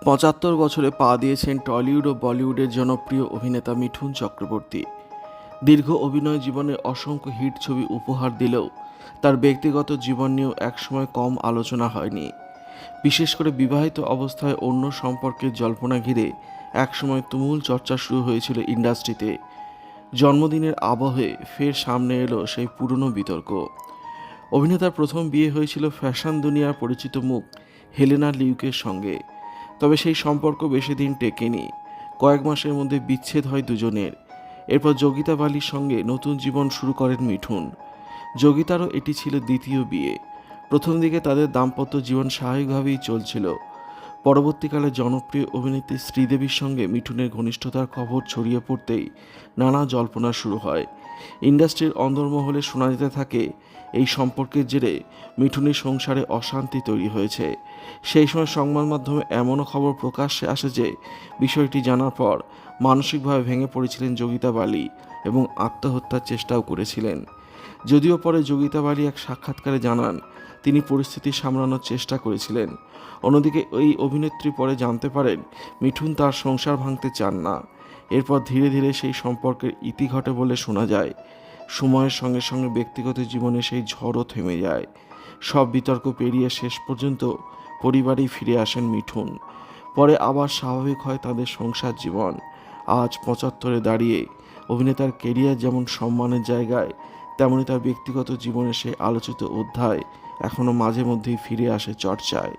বছরে পা দিয়েছেন টলিউড ও বলিউডের জনপ্রিয় অভিনেতা মিঠুন চক্রবর্তী। দীর্ঘ অভিনয় জীবনে অসংখ্য হিট ছবি উপহার দিলেও তার ব্যক্তিগত জীবন নিয়েও একসময় কম আলোচনা হয়নি। বিশেষ করে বিবাহিত অবস্থায় অন্য সম্পর্কের জল্পনা ঘিরে একসময় তুমুল চর্চা শুরু হয়েছিল ইন্ডাস্ট্রিতে। জন্মদিনের আবহে ফের সামনে এলো সেই পুরনো বিতর্ক। অভিনেতার প্রথম বিয়ে হয়েছিল ফ্যাশন দুনিয়ার পরিচিত মুখ হেলেনা লিউকের সঙ্গে। তবে সেই সম্পর্ক বেশি দিন টেকেনি। কয়েক মাসের মধ্যে বিচ্ছেদ হয় দুজনের। এরপর যোগিতা বালির সঙ্গে নতুন জীবন শুরু করেন মিঠুন। যোগিতারও এটি ছিল দ্বিতীয় বিয়ে। প্রথম দিকে তাদের দাম্পত্য জীবন স্বাভাবিকভাবেই চলছিল। পরবর্তীকালে জনপ্রিয় অভিনেত্রী শ্রীদেবীর সঙ্গে মিঠুনের ঘনিষ্ঠতার খবর ছড়িয়ে পড়তেই নানা জল্পনা শুরু হয়। ইন্ডাস্ট্রির অন্দরমহলে শোনা যেতে থাকে এই সম্পর্কের জেরে মিঠুনের সংসারে অশান্তি তৈরি হয়েছে। সেই সময় সংবাদ মাধ্যমে এমনও খবর প্রকাশ্যে আসে যে বিষয়টি জানার পর মানসিকভাবে ভেঙে পড়েছিলেন যোগিতা বালি এবং আত্মহত্যার চেষ্টাও করেছিলেন। যদিও পরে যোগিতা বালি এক সাক্ষাৎকারে জানান তিনি পরিস্থিতি সামলানোর চেষ্টা করেছিলেন। অন্যদিকে এই অভিনেত্রী পরে জানতে পারেন মিঠুন তার সংসার ভাঙতে চান না। এরপর ধীরে ধীরে সেই সম্পর্কের ইতি ঘটে বলে শোনা যায়। সময়ের সঙ্গে সঙ্গে ব্যক্তিগত জীবনে সেই ঝড়ও থেমে যায়। সব বিতর্ক পেরিয়ে শেষ পর্যন্ত পরিবারেই ফিরে আসেন মিঠুন। পরে আবার স্বাভাবিক হয় তাদের সংসার জীবন। আজ 75-এ দাঁড়িয়ে অভিনেতার কেরিয়ার যেমন সম্মানের জায়গায়, তেমনি তার ব্যক্তিগত জীবনের সেই আলোচিত অধ্যায় এখনও মাঝে মধ্যেই ফিরে আসে চর্চায়।